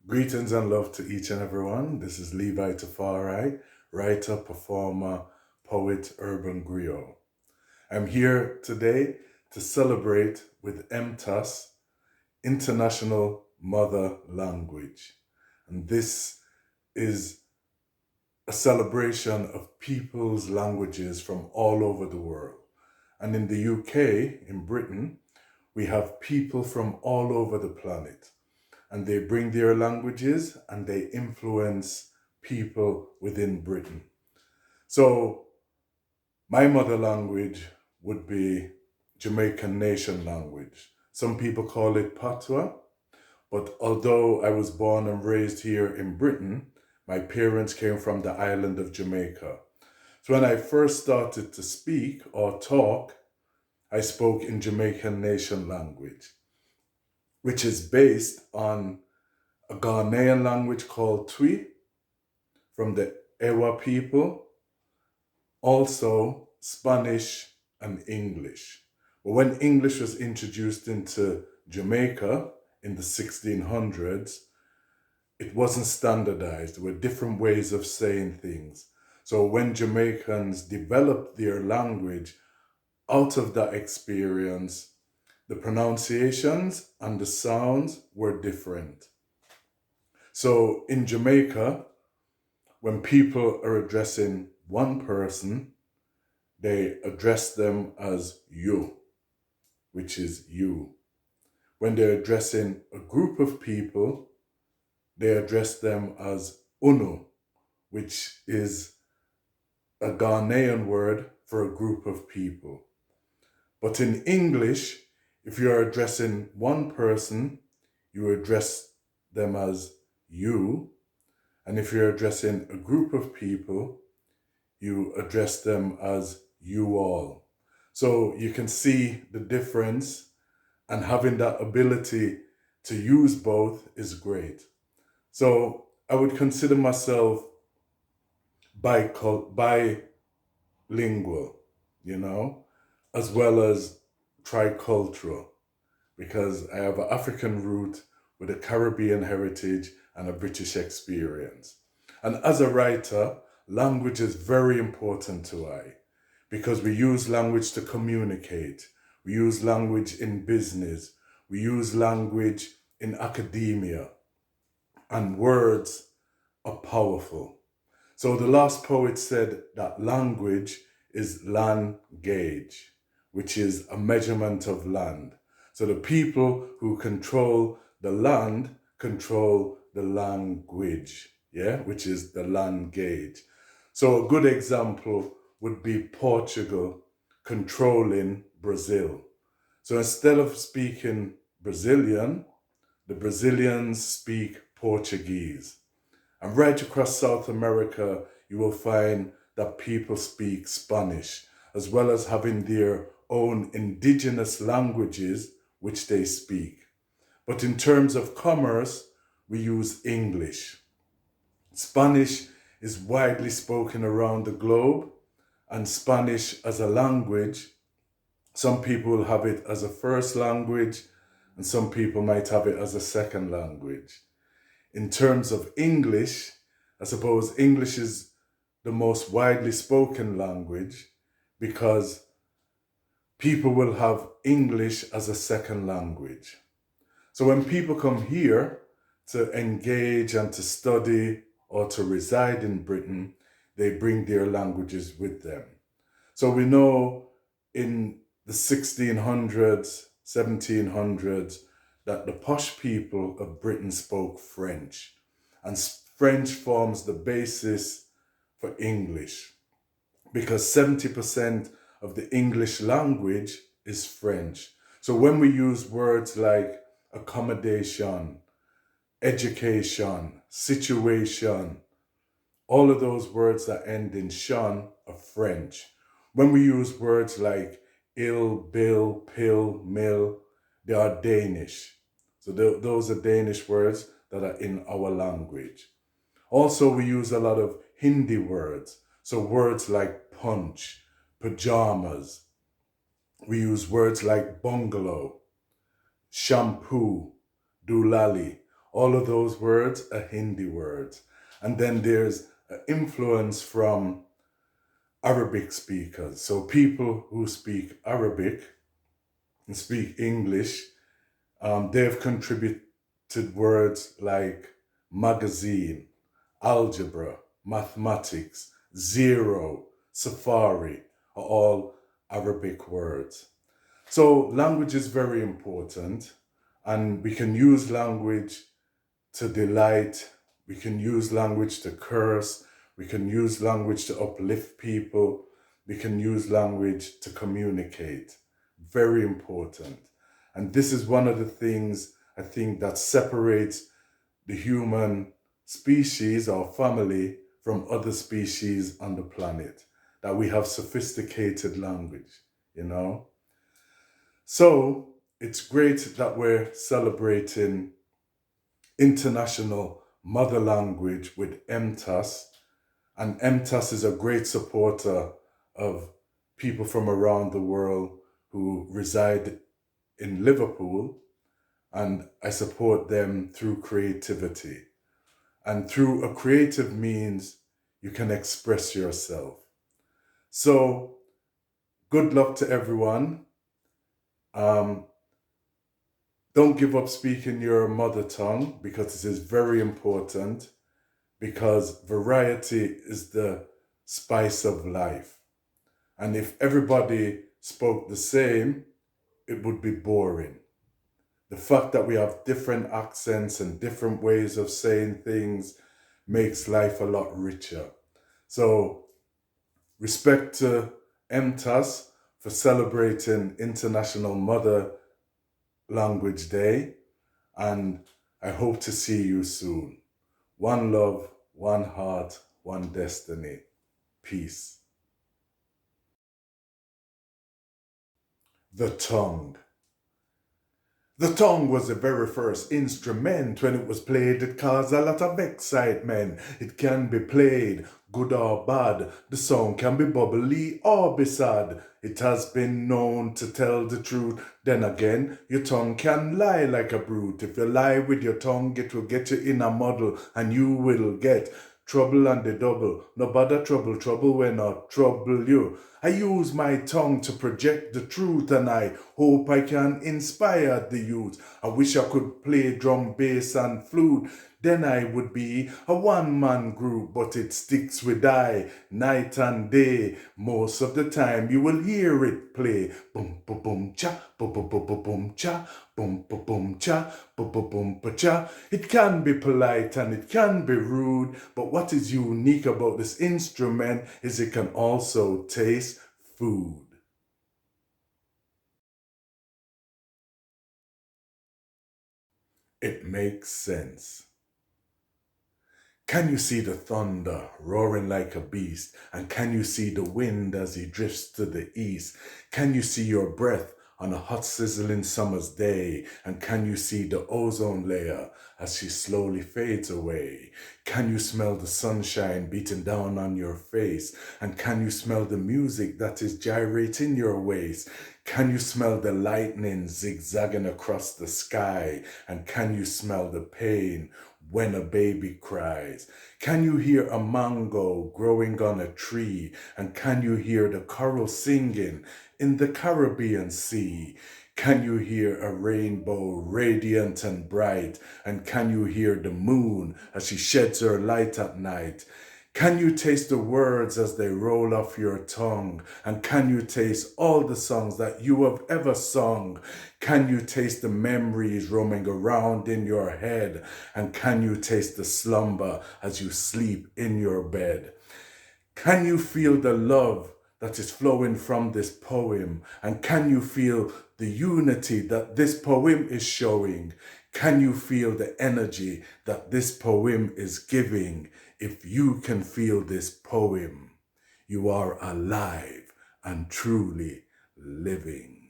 Greetings and love to each and everyone. This is Levi Tafari, writer, performer, poet, urban griot. I'm here today to celebrate with MTAS, International Mother Language. And this is a celebration of people's languages from all over the world. And in the UK, in Britain, we have people from all over the planet, and they bring their languages and they influence people within Britain. So, my mother language would be Jamaican Nation language. Some people call it Patois, but although I was born and raised here in Britain, my parents came from the island of Jamaica. So, when I first started to speak or talk, I spoke in Jamaican Nation language, which is based on a Ghanaian language called Twi from the Ewa people, also Spanish and English. But when English was introduced into Jamaica in the 1600s, it wasn't standardized. There were different ways of saying things. So when Jamaicans developed their language out of that experience, the pronunciations and the sounds were different. So in Jamaica, when people are addressing one person, they address them as you, which is you. When they're addressing a group of people, they address them as uno, which is a Ghanaian word for a group of people. But in English, if you're addressing one person, you address them as you. And if you're addressing a group of people, you address them as you all. So you can see the difference, and having that ability to use both is great. So I would consider myself bilingual, you know, as well as tricultural, because I have an African root with a Caribbean heritage and a British experience. And as a writer, language is very important to I, because we use language to communicate. We use language in business. We use language in academia. And words are powerful. So the last poet said that language is land gauge, which is a measurement of land. So the people who control the land control the language, yeah, which is the land gauge. So a good example would be Portugal controlling Brazil. So instead of speaking Brazilian, the Brazilians speak Portuguese. And right across South America, you will find that people speak Spanish, as well as having their own indigenous languages which they speak. But in terms of commerce, we use English. Spanish is widely spoken around the globe, and Spanish as a language, some people will have it as a first language, and some people might have it as a second language. In terms of English, I suppose English is the most widely spoken language because people will have English as a second language. So when people come here to engage and to study or to reside in Britain, they bring their languages with them. So we know in the 1600s, 1700s, that the posh people of Britain spoke French, and French forms the basis for English, because 70% of the English language is French. So when we use words like accommodation, education, situation, all of those words that end in shon are French. When we use words like ill, bill, pill, mill, they are Danish. So those are Danish words that are in our language. Also, we use a lot of Hindi words. So words like punch, pajamas. We use words like bungalow, shampoo, doolally. All of those words are Hindi words. And then there's an influence from Arabic speakers. So people who speak Arabic and speak English, they've contributed words like magazine, algebra, mathematics, zero, safari, are all Arabic words. So language is very important, and we can use language to delight, we can use language to curse, we can use language to uplift people, we can use language to communicate. Very important. And this is one of the things I think that separates the human species or family from other species on the planet, that we have sophisticated language, you know? So it's great that we're celebrating International Mother Language with MTAS. And MTAS is a great supporter of people from around the world who reside in Liverpool. And I support them through creativity. And through a creative means, you can express yourself. So good luck to everyone. Don't give up speaking your mother tongue, because it is very important, because variety is the spice of life. And if everybody spoke the same, it would be boring. The fact that we have different accents and different ways of saying things makes life a lot richer. So respect to MTAS for celebrating International Mother Language Day, and I hope to see you soon. One love, one heart, one destiny. Peace. The tongue. The tongue was the very first instrument. When it was played, it caused a lot of excitement. It can be played, good or bad. The song can be bubbly or be sad. It has been known to tell the truth. Then again, your tongue can lie like a brute. If you lie with your tongue, it will get you in a muddle, and you will get trouble and the double. No bother trouble, trouble when I trouble you. I use my tongue to project the truth, and I hope I can inspire the youth. I wish I could play drum, bass and flute. Then I would be a one-man group, but it sticks with I night and day. Most of the time you will hear it play. Boom, boom, boom, cha, boom, boom, boom, boom, boom, cha, boom, boom, boom, cha, boom, boom, boom, boom, cha. It can be polite and it can be rude, but what is unique about this instrument is it can also taste food. It makes sense. Can you see the thunder roaring like a beast? And can you see the wind as he drifts to the east? Can you see your breath on a hot sizzling summer's day? And can you see the ozone layer as she slowly fades away? Can you smell the sunshine beating down on your face? And can you smell the music that is gyrating your waist? Can you smell the lightning zigzagging across the sky? And can you smell the pain when a baby cries? Can you hear a mango growing on a tree? And can you hear the coral singing in the Caribbean Sea? Can you hear a rainbow radiant and bright? And can you hear the moon as she sheds her light at night? Can you taste the words as they roll off your tongue? And can you taste all the songs that you have ever sung? Can you taste the memories roaming around in your head? And can you taste the slumber as you sleep in your bed? Can you feel the love that is flowing from this poem? And can you feel the unity that this poem is showing? Can you feel the energy that this poem is giving? If you can feel this poem, you are alive and truly living.